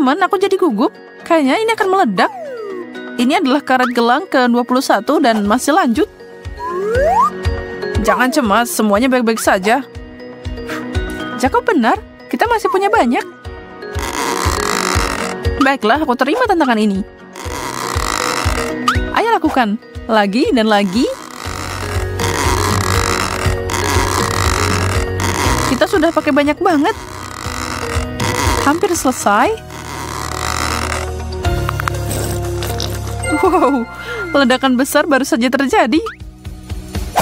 teman-teman, aku jadi gugup. Kayaknya ini akan meledak. Ini adalah karet gelang ke-21 dan masih lanjut. Jangan cemas, semuanya baik-baik saja. Jacob benar, kita masih punya banyak. Baiklah, aku terima tantangan ini. Ayo lakukan. Lagi dan lagi. Kita sudah pakai banyak banget. Hampir selesai. Wow, ledakan besar baru saja terjadi.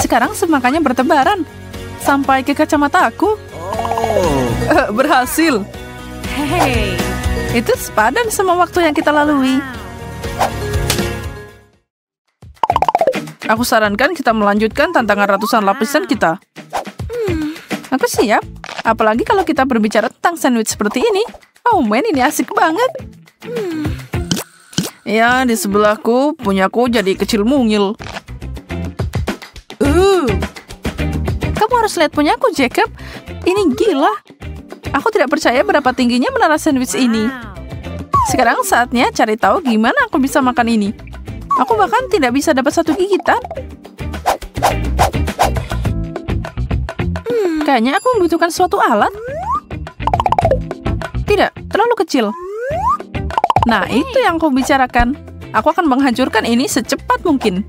Sekarang semakannya bertebaran. Sampai ke kacamata aku. Berhasil. Hey. Itu sepadan sama waktu yang kita lalui. Aku sarankan kita melanjutkan tantangan ratusan lapisan kita. Aku siap. Apalagi kalau kita berbicara tentang sandwich seperti ini. Oh man, ini asik banget. Ya, di sebelahku, punyaku jadi kecil mungil. Kamu harus lihat punyaku, Jacob. Ini gila. Aku tidak percaya berapa tingginya menara sandwich ini. Sekarang saatnya cari tahu gimana aku bisa makan ini. Aku bahkan tidak bisa dapat satu gigitan. Kayaknya aku membutuhkan suatu alat. Tidak, terlalu kecil. Nah, itu yang aku bicarakan. Aku akan menghancurkan ini secepat mungkin.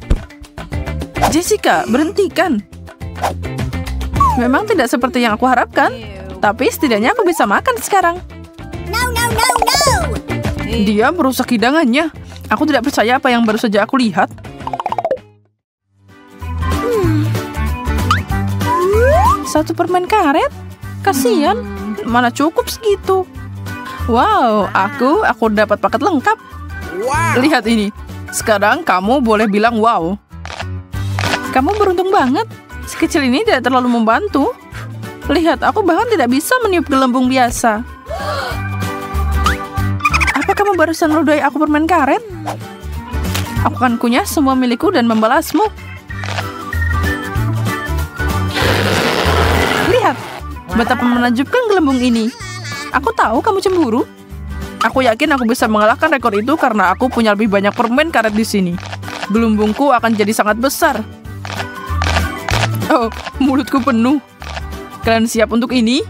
Jessica, berhentikan. Memang tidak seperti yang aku harapkan. Tapi setidaknya aku bisa makan sekarang. No. Dia merusak hidangannya. Aku tidak percaya apa yang baru saja aku lihat. Satu permen karet? Kasian, mana cukup segitu. Wow, aku dapat paket lengkap. Lihat ini. Sekarang kamu boleh bilang wow. Kamu beruntung banget. Sekecil ini tidak terlalu membantu. Lihat, aku bahkan tidak bisa meniup gelembung biasa. Apa kamu barusan meludahi aku permen karet? Aku akan kunyah semua milikku dan membalasmu. Lihat, betapa menakjubkan gelembung ini. Aku tahu kamu cemburu. Aku yakin aku bisa mengalahkan rekor itu karena aku punya lebih banyak permen karet di sini. Gelembungku akan jadi sangat besar. Oh, mulutku penuh. Kalian siap untuk ini?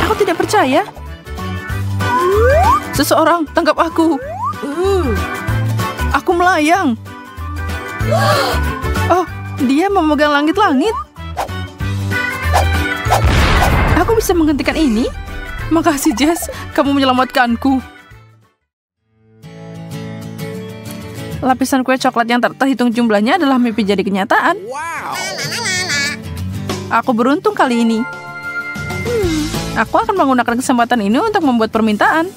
Aku tidak percaya. Seseorang tangkap aku. Aku melayang. Oh, dia memegang langit-langit. Aku bisa menghentikan ini? Makasih, Jess. Kamu menyelamatkanku. Lapisan kue coklat yang tak terhitung jumlahnya adalah mimpi jadi kenyataan. Aku beruntung kali ini. Aku akan menggunakan kesempatan ini untuk membuat permintaan.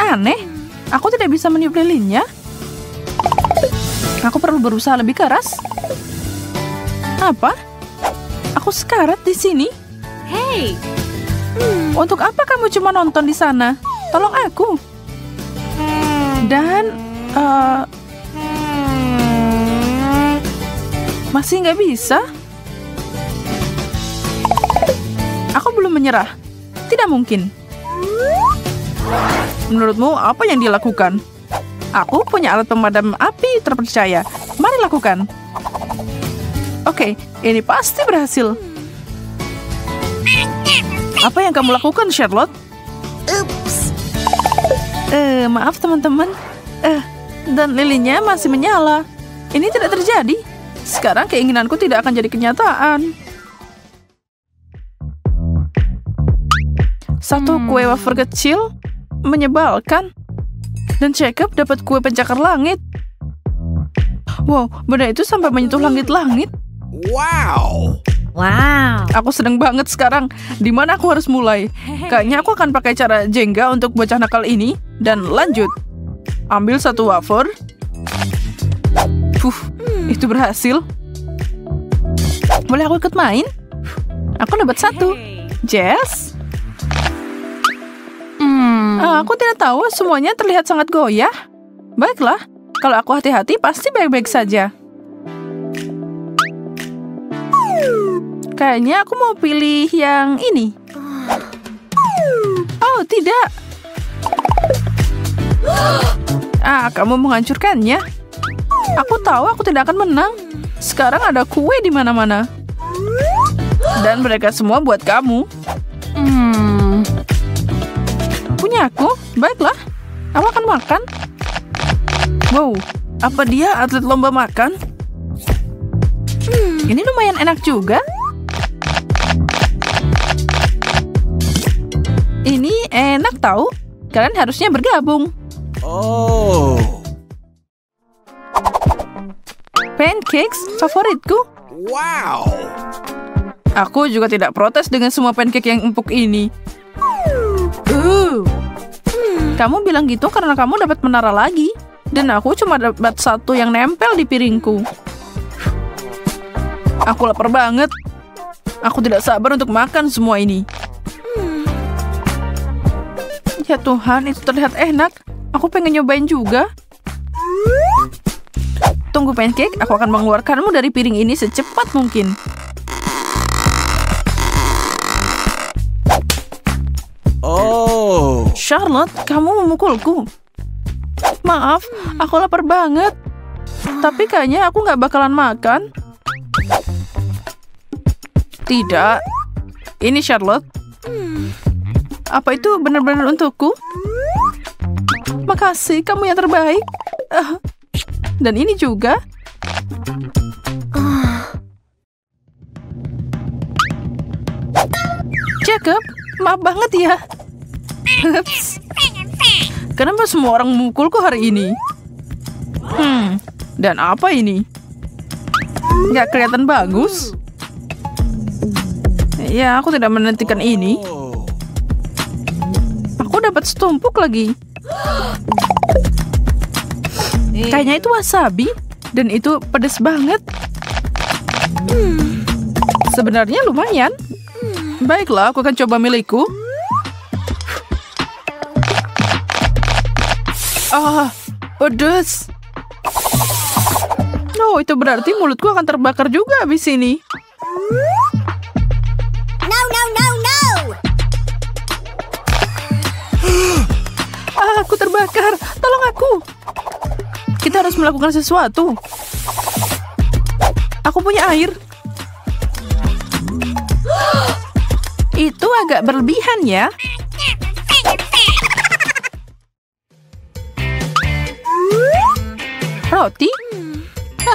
Aneh, aku tidak bisa meniup lilinnya. Aku perlu berusaha lebih keras. Apa? Aku sekarat di sini. Hey. Untuk apa kamu cuma nonton di sana? Tolong aku. Dan masih nggak bisa. Aku belum menyerah. Tidak mungkin. Menurutmu apa yang dia lakukan? Aku punya alat pemadam api terpercaya. Mari lakukan. Oke, ini pasti berhasil. Apa yang kamu lakukan, Charlotte? Maaf teman-teman. Dan lilinnya masih menyala. Ini tidak terjadi. Sekarang keinginanku tidak akan jadi kenyataan. Satu kue wafer kecil menyebalkan. Dan Jacob dapat kue pencakar langit. Wow, benda itu sampai menyentuh langit-langit. Wow. Aku seneng banget sekarang. Di mana aku harus mulai? Kayaknya aku akan pakai cara Jenga untuk bocah nakal ini. Dan lanjut. Ambil satu wafer. Itu berhasil. Boleh aku ikut main? Aku dapat satu. Jess? Aku tidak tahu, semuanya terlihat sangat goyah. Baiklah, kalau aku hati-hati pasti baik-baik saja. Kayaknya aku mau pilih yang ini. Oh, tidak. Kamu menghancurkannya. Aku tahu aku tidak akan menang. Sekarang ada kue di mana-mana. Dan mereka semua buat kamu. Punya aku? Baiklah. Aku akan makan. Wow, apa dia atlet lomba makan? Ini lumayan enak juga. Ini enak tahu. Kalian harusnya bergabung. Oh. Pancakes favoritku. Wow. Aku juga tidak protes dengan semua pancake yang empuk ini. Kamu bilang gitu karena kamu dapat menara lagi. Dan aku cuma dapat satu yang nempel di piringku. Aku lapar banget. Aku tidak sabar untuk makan semua ini. Ya Tuhan, itu terlihat enak. Aku pengen nyobain juga. Tunggu pancake, aku akan mengeluarkanmu dari piring ini secepat mungkin. Oh. Charlotte, kamu memukulku. Maaf, aku lapar banget. Tapi kayaknya aku nggak bakalan makan. Tidak. Ini Charlotte. Apa itu benar-benar untukku? Makasih, kamu yang terbaik. Dan ini juga. Jacob, maaf banget ya. Kenapa semua orang memukulku hari ini? Dan apa ini? Nggak kelihatan bagus. Ya, aku tidak menantikan ini. Aku dapat setumpuk lagi. Kayaknya itu wasabi. Dan itu pedas banget. Sebenarnya lumayan. Baiklah, aku akan coba milikku. Pedas. Oh, itu berarti mulutku akan terbakar juga habis ini. No, no, no, no! Aku terbakar. Tolong aku. Kita harus melakukan sesuatu. Aku punya air. Itu agak berlebihan ya. Roti?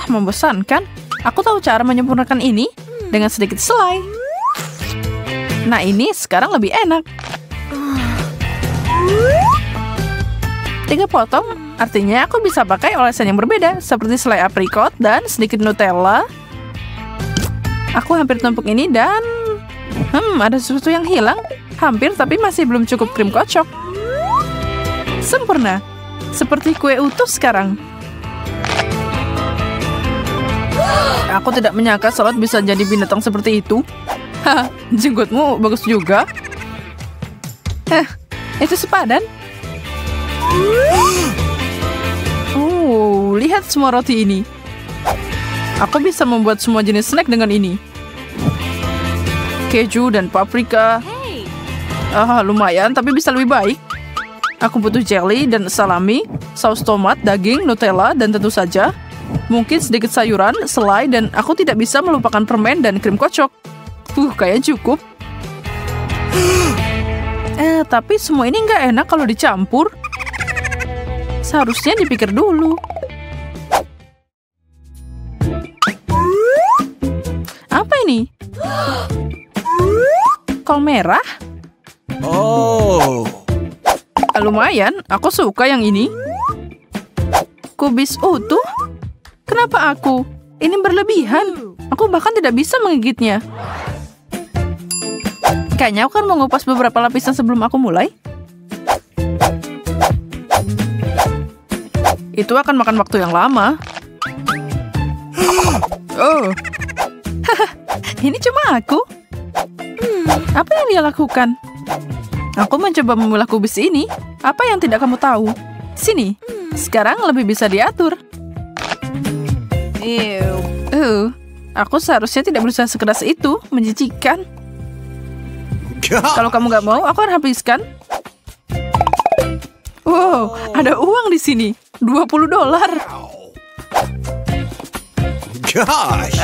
Membosankan. Aku tahu cara menyempurnakan ini dengan sedikit selai. Nah, ini sekarang lebih enak. 3 potong, artinya aku bisa pakai olesan yang berbeda, seperti selai aprikot dan sedikit Nutella. Aku hampir tumpuk ini dan... ada sesuatu yang hilang. Hampir, tapi masih belum cukup krim kocok. Sempurna. Seperti kue utuh sekarang. Aku tidak menyangka Charlotte bisa jadi binatang seperti itu. Jenggotmu bagus juga. Itu sepadan. Lihat semua roti ini. Aku bisa membuat semua jenis snack dengan ini. Keju dan paprika. Lumayan, tapi bisa lebih baik. Aku butuh jelly dan salami, saus tomat, daging, Nutella, dan tentu saja mungkin sedikit sayuran, selai, dan aku tidak bisa melupakan permen dan krim kocok. Kayaknya cukup. Tapi semua ini nggak enak kalau dicampur. Seharusnya dipikir dulu. Apa ini? Kol merah? Oh. Lumayan, aku suka yang ini. Kubis utuh? Kenapa aku? Ini berlebihan. Aku bahkan tidak bisa menggigitnya. Kayaknya aku akan mengupas beberapa lapisan sebelum aku mulai. Itu akan makan waktu yang lama. Ini cuma aku. Apa yang dia lakukan? Aku mencoba memilah kubis ini. Apa yang tidak kamu tahu? Sini. Sekarang lebih bisa diatur. Aku seharusnya tidak berusaha sekeras itu, menjijikan. Kalau kamu nggak mau, aku akan habiskan. Wow, ada uang di sini. $20. Gosh.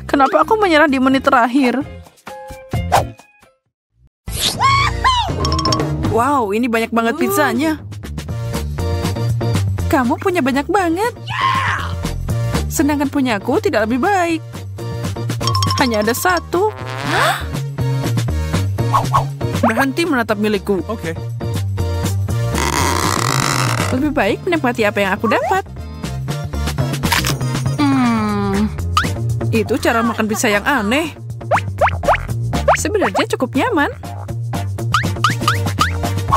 Kenapa aku menyerah di menit terakhir? Wow, ini banyak banget pizzanya. Kamu punya banyak banget. Sedangkan punyaku tidak lebih baik. Hanya ada satu. Berhenti menatap milikku. Okay. Lebih baik menikmati apa yang aku dapat. Itu cara makan pizza yang aneh. Sebenarnya cukup nyaman.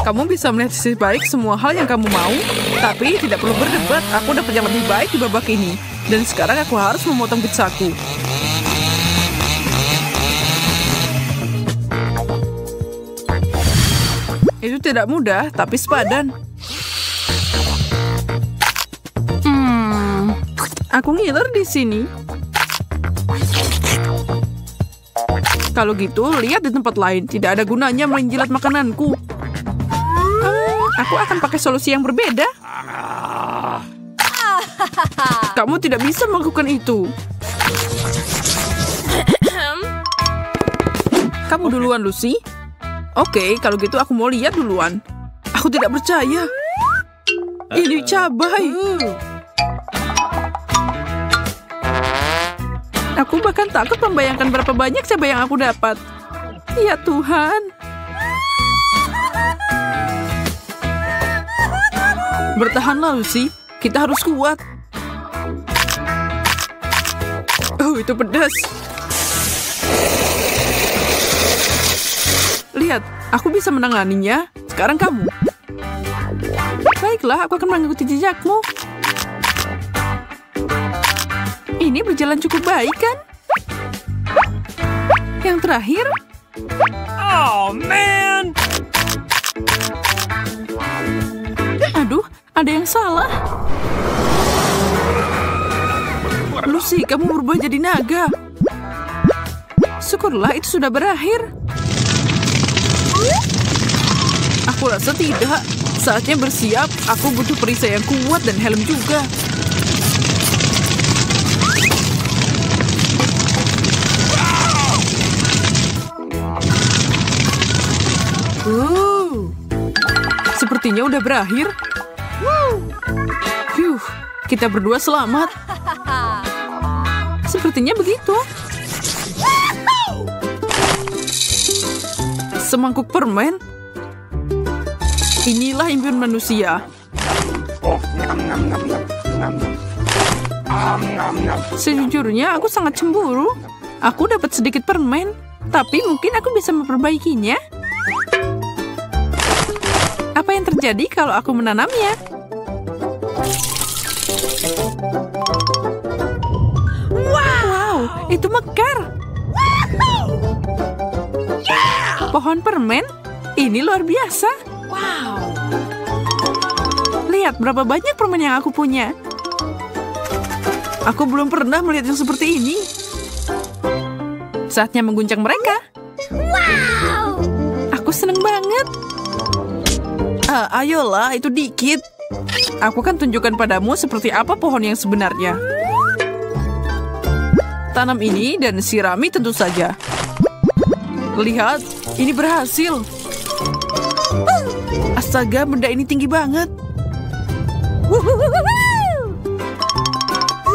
Kamu bisa melihat sisi baik semua hal yang kamu mau, tapi tidak perlu berdebat. Aku dapat yang lebih baik di babak ini. Dan sekarang aku harus memotong pizzaku. Itu tidak mudah, tapi sepadan. Aku ngiler di sini. Kalau gitu, lihat di tempat lain. Tidak ada gunanya menjilat makananku. Aku akan pakai solusi yang berbeda. Kamu tidak bisa melakukan itu. Kamu duluan, Lucy. Oke, kalau gitu aku mau lihat duluan. Aku tidak percaya. Ini cabai. Aku bahkan takut membayangkan berapa banyak cabai yang aku dapat. Ya Tuhan. Bertahanlah, Lucy. Kita harus kuat. Oh, itu pedas. Lihat, aku bisa menanganinya. Sekarang kamu. Baiklah, aku akan mengikuti jejakmu. Ini berjalan cukup baik, kan? Yang terakhir. Oh, man. Aduh, ada yang salah. Lucy, kamu berubah jadi naga. Syukurlah itu sudah berakhir. Aku rasa tidak. Saatnya bersiap. Aku butuh perisai yang kuat dan helm juga. Sepertinya udah berakhir. Kita berdua selamat. Sepertinya begitu. Semangkuk permen. Inilah impian manusia. Sejujurnya aku sangat cemburu. Aku dapat sedikit permen, tapi mungkin aku bisa memperbaikinya. Apa yang terjadi kalau aku menanamnya? Wow, itu mekar. Pohon permen? Ini luar biasa. Wow. Lihat berapa banyak permen yang aku punya. Aku belum pernah melihat yang seperti ini. Saatnya mengguncang mereka. Wow. Aku seneng banget. Ayolah, itu dikit. Aku akan tunjukkan padamu seperti apa pohon yang sebenarnya. Tanam ini dan sirami tentu saja. Lihat, ini berhasil. Astaga, benda ini tinggi banget.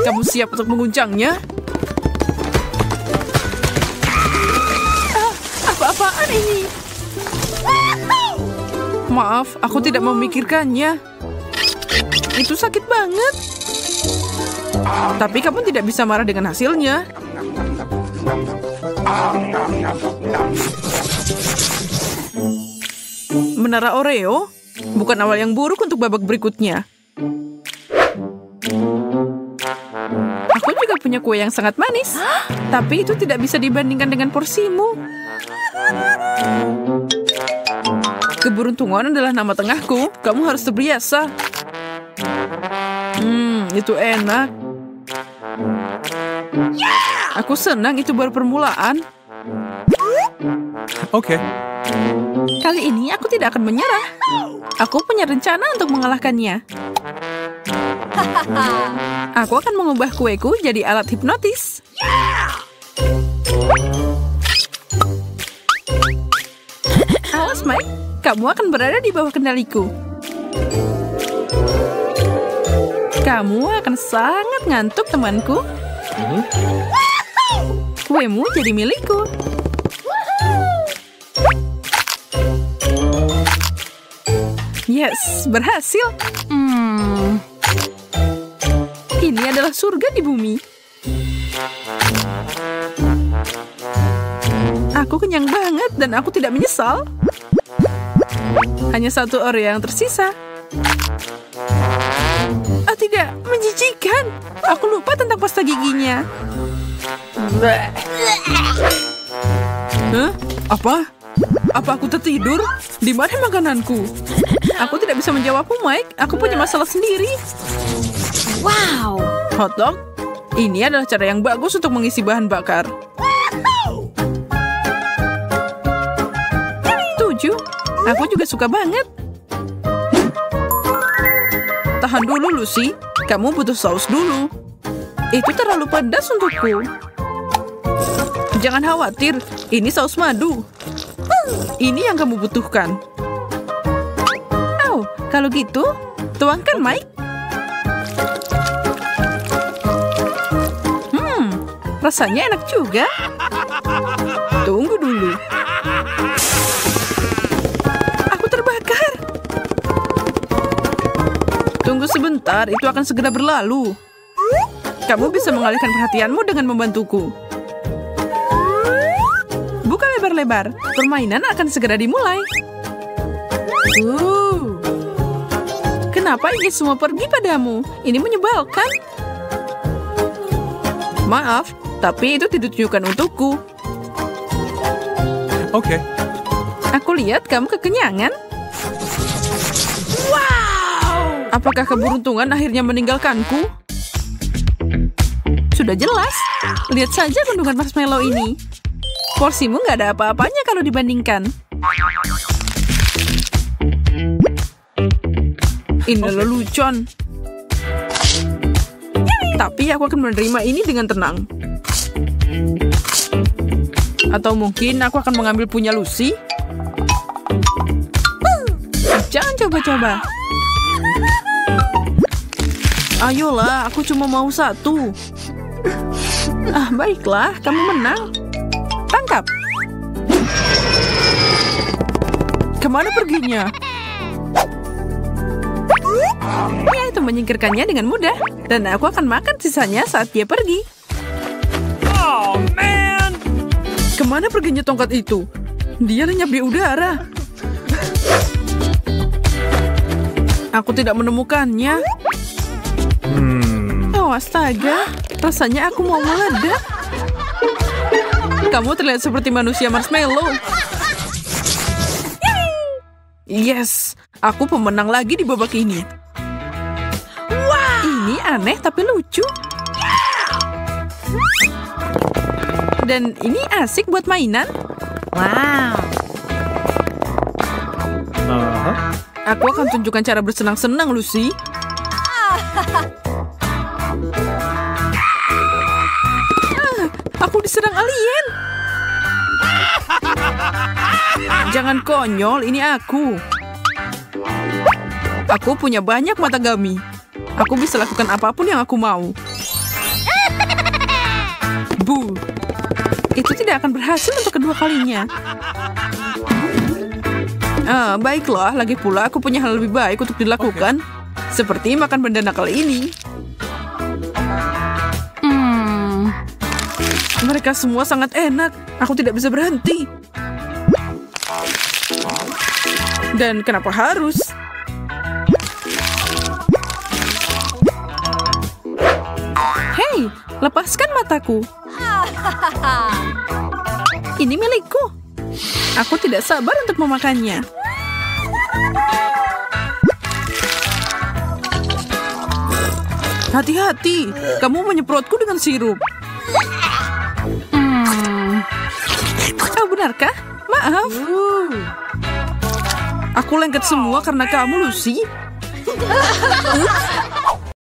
Kamu siap untuk mengguncangnya? Apa-apaan ini? Maaf, aku tidak memikirkannya. Itu sakit banget. Tapi kamu tidak bisa marah dengan hasilnya. Menara Oreo bukan awal yang buruk untuk babak berikutnya. Aku juga punya kue yang sangat manis. Tapi itu tidak bisa dibandingkan dengan porsimu. Keberuntungan adalah nama tengahku. Kamu harus terbiasa. Itu enak. Aku senang itu baru permulaan. Okay. Kali ini aku tidak akan menyerah. Aku punya rencana untuk mengalahkannya. Aku akan mengubah kueku jadi alat hipnotis. Awas, Mike. Kamu akan berada di bawah kendaliku. Kamu akan sangat ngantuk, temanku. Kuemu jadi milikku. Yes, berhasil. Ini adalah surga di bumi. Aku kenyang banget dan aku tidak menyesal. Hanya satu area yang tersisa. Ah, tidak, menjijikan. Aku lupa tentang pasta giginya. Hah? Apa? Apa aku tertidur? Di mana makananku? Aku tidak bisa menjawabmu, Mike. Aku punya masalah sendiri. Wow. Hotdog? Ini adalah cara yang bagus untuk mengisi bahan bakar. 7. Aku juga suka banget. Tahan dulu, Lucy. Kamu butuh saus dulu. Itu terlalu pedas untukku. Jangan khawatir, ini saus madu. Ini yang kamu butuhkan. Oh, kalau gitu, tuangkan, Mike. Rasanya enak juga. Tunggu dulu. Aku terbakar. Tunggu sebentar, itu akan segera berlalu. Kamu bisa mengalihkan perhatianmu dengan membantuku. Buka lebar-lebar. Permainan akan segera dimulai. Kenapa ini semua pergi padamu? Ini menyebalkan. Maaf, tapi itu ditujukan untukku. Okay. Aku lihat kamu kekenyangan. Wow. Apakah keberuntungan akhirnya meninggalkanku? Sudah jelas. Lihat saja kandungan marshmallow ini. Porsimu nggak ada apa-apanya kalau dibandingkan. Ini lelucon. Tapi aku akan menerima ini dengan tenang. Atau mungkin aku akan mengambil punya Lucy. Jangan coba-coba. Ayolah, aku cuma mau satu. Ah, baiklah, kamu menang. Tangkap. Kemana perginya? Ya, itu menyingkirkannya dengan mudah. Dan aku akan makan sisanya saat dia pergi. Oh, man! Kemana perginya tongkat itu? Dia lenyap di udara. Aku tidak menemukannya. Oh, astaga. Rasanya aku mau meledak. Kamu terlihat seperti manusia marshmallow. Yes, aku pemenang lagi di babak ini. Wow. Ini aneh tapi lucu. Dan ini asik buat mainan. Wow. Aku akan tunjukkan cara bersenang-senang, Lucy. Aku diserang alien. Jangan konyol, ini aku. Aku punya banyak mata gami. Aku bisa lakukan apapun yang aku mau. Bu, itu tidak akan berhasil untuk kedua kalinya. Baiklah, lagi pula aku punya hal lebih baik untuk dilakukan. Seperti makan benda nakal ini. Mereka semua sangat enak. Aku tidak bisa berhenti. Dan kenapa harus? Hei, lepaskan mataku. Ini milikku. Aku tidak sabar untuk memakannya. Hati-hati, kamu menyemprotku dengan sirup. benarkah? Maaf. Aku lengket semua karena kamu, Lucy.